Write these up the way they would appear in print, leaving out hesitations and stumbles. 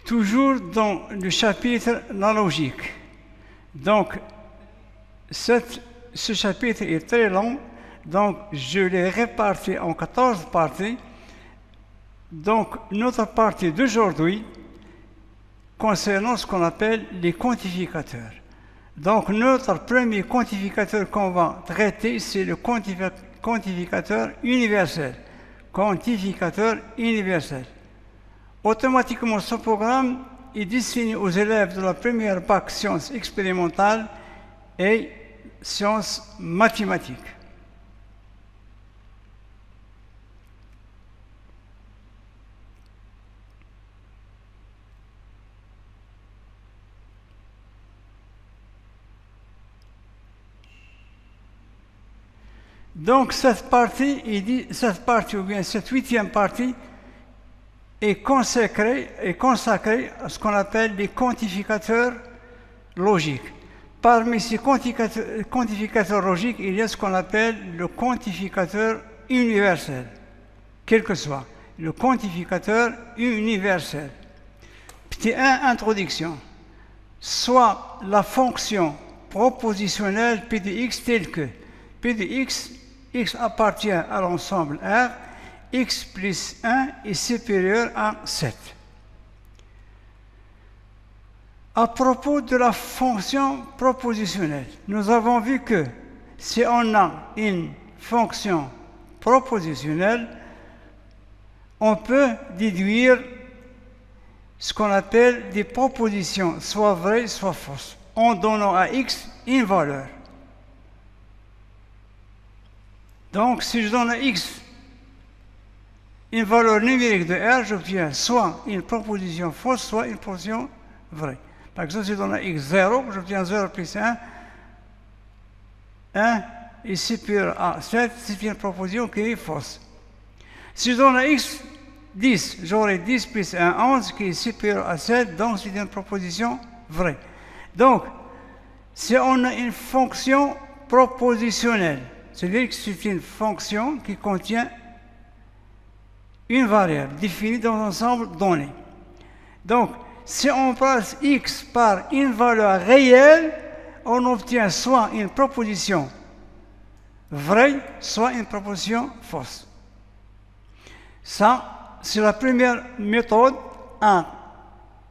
toujours dans le chapitre La logique. Donc, ce chapitre est très long, donc je l'ai réparti en 14 parties. Donc, notre partie d'aujourd'hui concernant ce qu'on appelle les quantificateurs. Donc, notre premier quantificateur qu'on va traiter, c'est le quantificateur universel. Quantificateur universel. Automatiquement, ce programme est destiné aux élèves de la première bac sciences expérimentales et sciences mathématiques. Donc cette partie ou bien cette 8e partie est consacrée à ce qu'on appelle les quantificateurs logiques. Parmi ces quantificateurs logiques, il y a ce qu'on appelle le quantificateur universel, quel que soit, le quantificateur universel. Petite introduction. Soit la fonction propositionnelle P de x telle que P de x appartient à l'ensemble R, x plus 1 est supérieur à 7. À propos de la fonction propositionnelle, nous avons vu que si on a une fonction propositionnelle, on peut déduire ce qu'on appelle des propositions, soit vraies, soit fausses, en donnant à x une valeur. Donc, si je donne à x une valeur numérique de R, j'obtiens soit une proposition fausse, soit une proposition vraie. Par exemple, si je donne à x 0, j'obtiens 0 plus 1. 1 est supérieur à 7, c'est une proposition qui est fausse. Si je donne à x 10, j'aurai 10 plus 1, 11, qui est supérieur à 7, donc c'est une proposition vraie. Donc, si on a une fonction propositionnelle, c'est-à-dire que c'est une fonction qui contient une variable définie dans un ensemble donné. Donc, si on passe x par une valeur réelle, on obtient soit une proposition vraie, soit une proposition fausse. Ça, c'est la première méthode à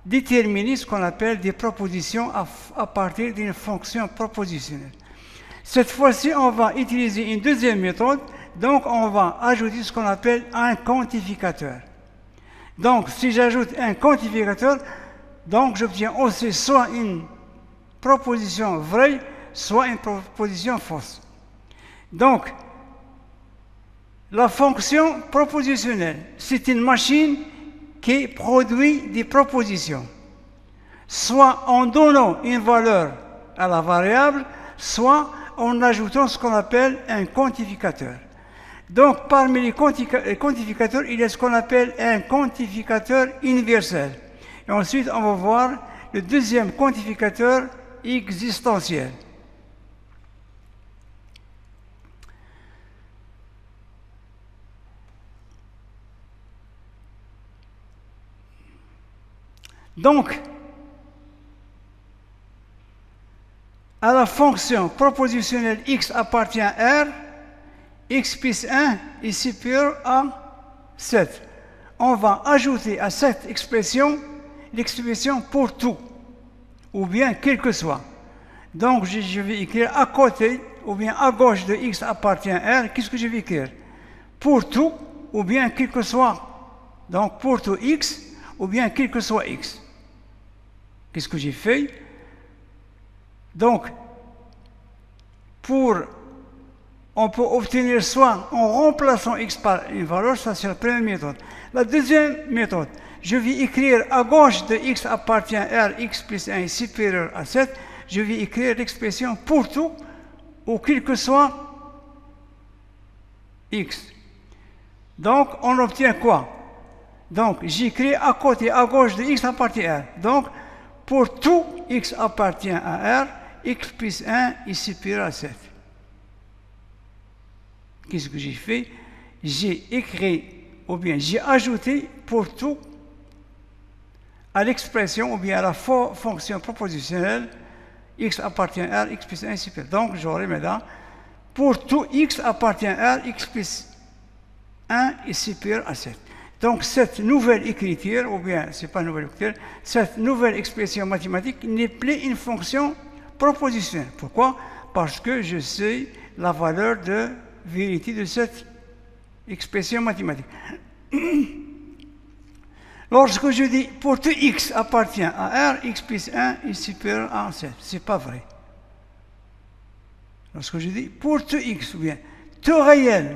déterminer ce qu'on appelle des propositions à partir d'une fonction propositionnelle. Cette fois-ci, on va utiliser une deuxième méthode, donc on va ajouter ce qu'on appelle un quantificateur. Donc, si j'ajoute un quantificateur, donc j'obtiens aussi soit une proposition vraie, soit une proposition fausse. Donc, la fonction propositionnelle, c'est une machine qui produit des propositions, soit en donnant une valeur à la variable, soit en ajoutant ce qu'on appelle un quantificateur. Donc, parmi les quantificateurs, il y a ce qu'on appelle un quantificateur universel. Et ensuite, on va voir le deuxième quantificateur existentiel. Donc, à la fonction propositionnelle x appartient à R, x plus 1 est supérieur à 7. On va ajouter à cette expression l'expression pour tout, ou bien quel que soit. Donc, je vais écrire à côté, ou bien à gauche de x appartient à R, qu'est-ce que je vais écrire? Pour tout, ou bien quel que soit. Donc, pour tout x, ou bien quel que soit x. Qu'est-ce que j'ai fait? Donc, on peut obtenir soit en remplaçant x par une valeur, ça c'est la première méthode. La deuxième méthode, je vais écrire à gauche de x appartient à R, x plus 1 est supérieur à 7, je vais écrire l'expression pour tout, ou quel que soit x. Donc, on obtient quoi? Donc, j'écris à côté, à gauche de x appartient à R. Donc, pour tout x appartient à R, x plus 1 est supérieur à 7. Qu'est-ce que j'ai fait? J'ai écrit, ou bien j'ai ajouté pour tout à l'expression ou bien à la fonction propositionnelle x appartient à R, x plus 1 est supérieur. Donc, j'aurai maintenant, pour tout x appartient à R, x plus 1 est supérieur à 7. Donc, cette nouvelle écriture, ou bien, ce n'est pas une nouvelle écriture, cette nouvelle expression mathématique n'est plus une fonction propositionnelle. Pourquoi? Parce que je sais la valeur de vérité de cette expression mathématique. Lorsque je dis pour tout x appartient à R, x plus 1 est supérieur à 7, ce n'est pas vrai. Lorsque je dis pour tout x, ou bien tout réel,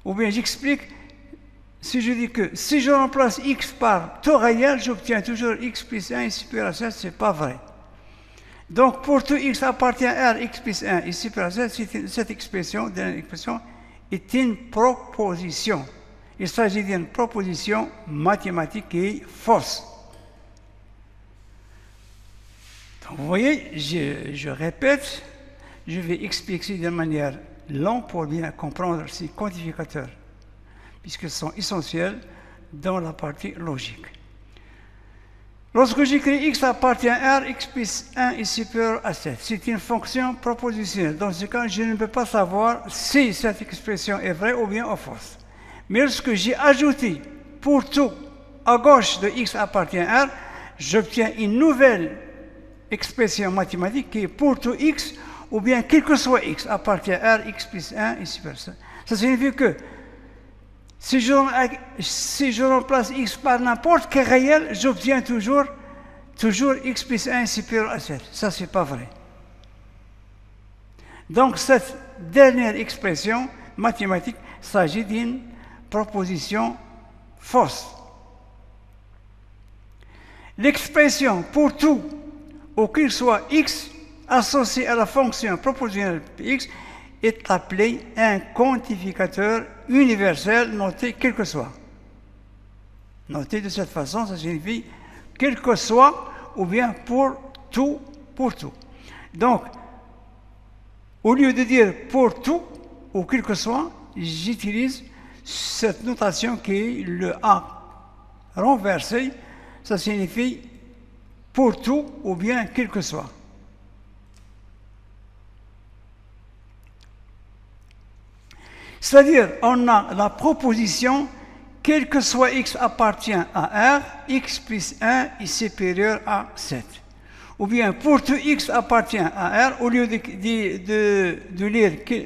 ou bien j'explique, si je dis que si je remplace x par tout réel, j'obtiens toujours x plus 1 est supérieur à 7, ce n'est pas vrai. Donc pour tout x appartient à R, x plus 1 est supérieur à 7, cette expression est une proposition. Il s'agit d'une proposition mathématique qui est fausse. Donc, vous voyez, je répète, je vais expliquer de manière longue pour bien comprendre ces quantificateurs, puisqu'ils sont essentiels dans la partie logique. Lorsque j'écris x appartient à R, x plus 1 est supérieur à 7, c'est une fonction propositionnelle. Dans ce cas, je ne peux pas savoir si cette expression est vraie ou bien fausse. Mais lorsque j'ai ajouté pour tout à gauche de x appartient à R, j'obtiens une nouvelle expression mathématique qui est pour tout x, ou bien quel que soit x appartient à R, x plus 1 est supérieur à 7. Ça signifie que si je remplace x par n'importe quel réel, j'obtiens toujours x plus 1 est supérieur à 7. Ça, c'est pas vrai. Donc, cette dernière expression mathématique s'agit d'une proposition fausse. L'expression pour tout, ou qu'il soit x, associé à la fonction propositionnelle x, est appelé un quantificateur universel noté quel que soit. Noté de cette façon, ça signifie quel que soit, ou bien pour tout. Donc, au lieu de dire pour tout, ou quel que soit, j'utilise cette notation qui est le A renversé, ça signifie pour tout ou bien quel que soit. C'est-à-dire, on a la proposition quel que soit x appartient à R, x plus 1 est supérieur à 7. Ou bien pour tout x appartient à R, au lieu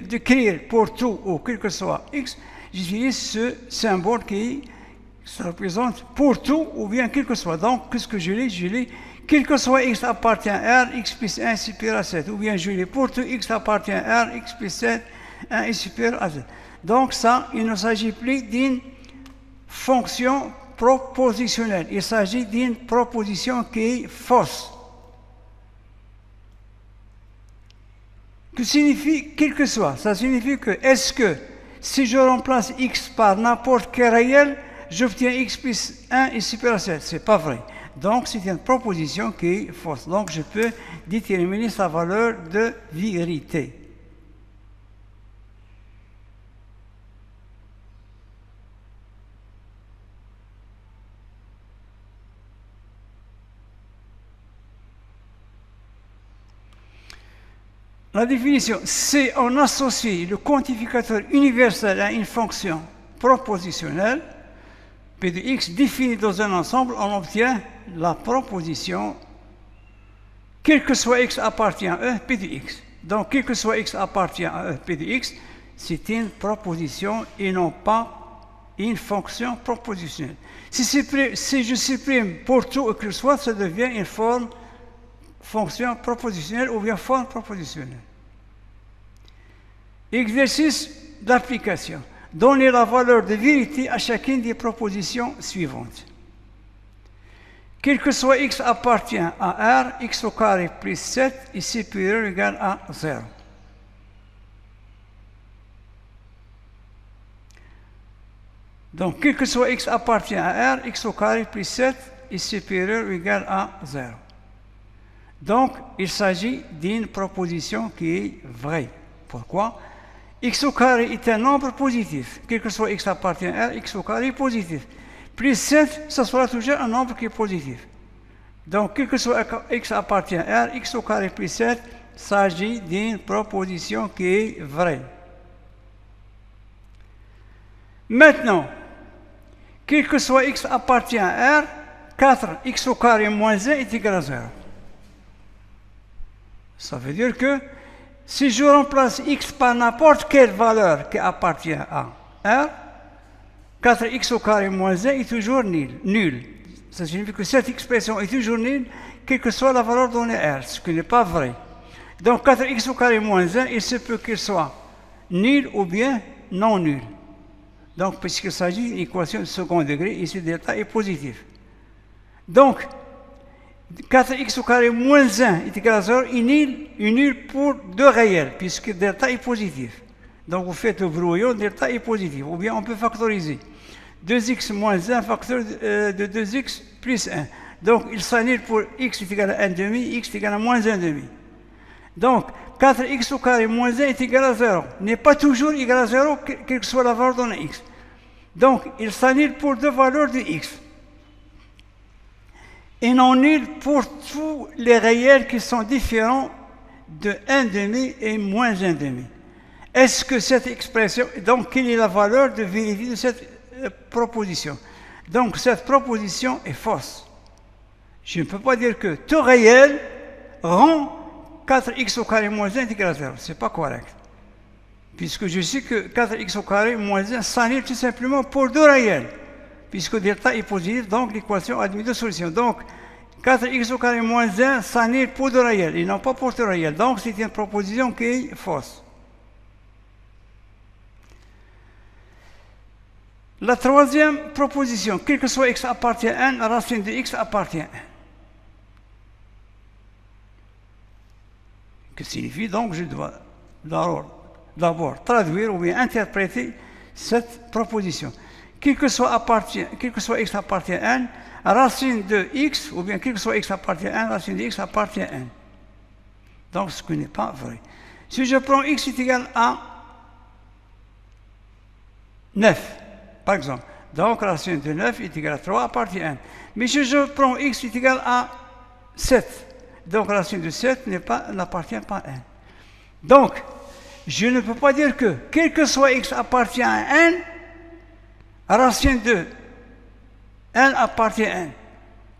d'écrire pour tout ou quel que soit x, j'utilise ce symbole qui représente pour tout ou bien quel que soit. Donc, qu'est-ce que je lis? Quel que soit x appartient à R, x plus 1 est supérieur à 7. Ou bien je lis pour tout x appartient à R, x plus 7, 1 est supérieur à 7. Donc ça, il ne s'agit plus d'une fonction propositionnelle. Il s'agit d'une proposition qui est fausse. Que signifie quel que soit? Ça signifie que, est-ce que si je remplace x par n'importe quel réel, j'obtiens x plus 1 est supérieur à 7? Ce n'est pas vrai. Donc, c'est une proposition qui est fausse. Donc, je peux déterminer sa valeur de vérité. La définition, c'est on associe le quantificateur universel à une fonction propositionnelle, P de x définie dans un ensemble, on obtient la proposition quel que soit x appartient à E, P de x. Donc, quel que soit x appartient à E, P de x, c'est une proposition et non pas une fonction propositionnelle. Si je supprime pour tout ou que ce soit, ça devient une fonction propositionnelle ou bien forme propositionnelle. Exercice d'application. Donnez la valeur de vérité à chacune des propositions suivantes. Quel que soit x appartient à R, x au carré plus 7 est supérieur ou égal à 0. Donc, quel que soit x appartient à R, x au carré plus 7 est supérieur ou égal à 0. Donc, il s'agit d'une proposition qui est vraie. Pourquoi? X au carré est un nombre positif. Quel que soit x appartient à R, x au carré est positif. plus 7, ça sera toujours un nombre qui est positif. Donc, quel que soit x appartient à R, x au carré plus 7 s'agit d'une proposition qui est vraie. Maintenant, quel que soit x appartient à R, 4x au carré moins 1 est égal à 0. Ça veut dire que si je remplace x par n'importe quelle valeur qui appartient à R, 4x au carré moins 1 est toujours nul. Ça signifie que cette expression est toujours nulle, quelle que soit la valeur donnée R, ce qui n'est pas vrai. Donc 4x au carré moins 1, il se peut qu'il soit nul ou bien non nul. Donc, puisqu'il s'agit d'une équation de second degré, ici delta est positif. Donc, 4x au carré moins 1 est égal à 0 est nul pour deux réels, puisque delta est positif. Donc, vous faites le brouillon, delta est positif. Ou bien, on peut factoriser. 2x moins 1 facteur de 2x plus 1. Donc, il s'annule pour x est égal à 1 demi, x est égal à moins 1 demi. Donc, 4x au carré moins 1 est égal à 0. N'est pas toujours égal à 0, quelle que soit la valeur donnée x. Donc, il s'annule pour deux valeurs de x. Et non nul pour tous les réels qui sont différents de 1 demi et moins 1 demi. Est-ce que cette expression... Donc, quelle est la valeur de vérité de cette proposition? Donc, cette proposition est fausse. Je ne peux pas dire que tout réel rend 4x au carré moins 1 est égal à 0. Ce n'est pas correct. Puisque je sais que 4x au carré moins 1 s'annule tout simplement pour deux réels. Puisque delta est positif, donc l'équation admet deux solutions. Donc, 4x au carré moins 1 s'annule pour deux réels, et non pas pour deux réels. Donc, c'est une proposition qui est fausse. La troisième proposition, quel que soit x appartient à 1, racine de x appartient à 1. Que signifie donc, je dois d'abord traduire ou bien interpréter cette proposition. Quel que soit x appartient à 1, racine de x, ou bien quel que soit x appartient à 1, racine de x appartient à 1. Donc, ce qui n'est pas vrai. Si je prends x est égal à 9, par exemple, donc racine de 9 est égal à 3 appartient à 1. Mais si je prends x est égal à 7, donc racine de 7 n'appartient pas à 1. Donc, je ne peux pas dire que, quel que soit x appartient à 1, racine de 1 appartient à 1.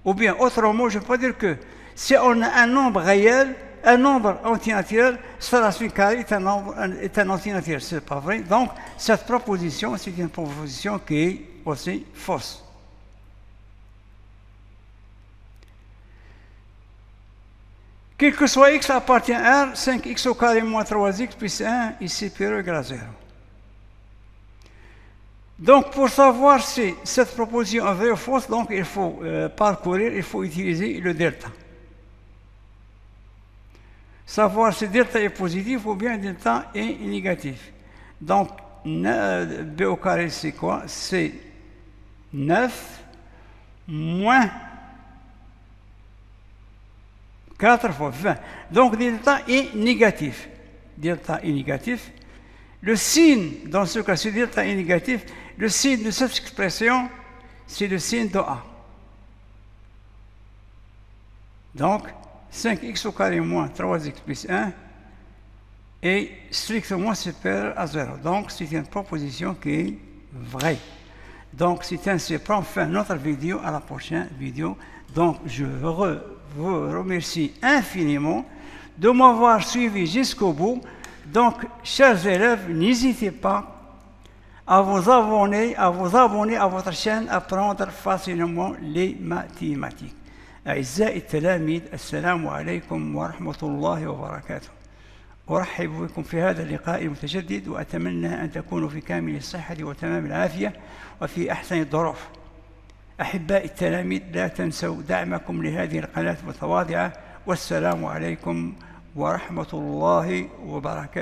Ou bien, autrement, je peux pas dire que si on a un nombre réel, un nombre antinaturel, sa racine carrée est un antinaturel. Ce n'est pas vrai. Donc, cette proposition, c'est une proposition qui est aussi fausse. Quel que soit x appartient à R, 5x au carré moins 3x plus 1 est supérieur ou égal à 0. Donc, pour savoir si cette proposition est vraie ou fausse, donc il faut parcourir, il faut utiliser le delta. Savoir si delta est positif ou bien delta est négatif. Donc, b au carré, c'est quoi? C'est 9 moins 4 fois 20. Donc, delta est négatif. Delta est négatif. Le signe, dans ce cas, si delta est négatif, le signe de cette expression, c'est le signe de A. Donc, 5x au carré moins 3x plus 1 est strictement supérieur à 0. Donc, c'est une proposition qui est vraie. Donc, c'est ainsi, prend fin notre vidéo, à la prochaine vidéo. Donc, je vous remercie infiniment de m'avoir suivi jusqu'au bout. Donc, chers élèves, n'hésitez pas à vous abonner à votre chaîne Apprendre facilement les mathématiques. أعزائي التلاميذ السلام عليكم ورحمة الله وبركاته. أرحب بكم في هذا اللقاء المتجدد وأتمنى أن تكونوا في كامل الصحة وتمام العافية وفي أحسن الظروف. أحبائي التلاميذ لا تنسوا دعمكم لهذه القناة المتواضعة والسلام عليكم ورحمة الله وبركاته.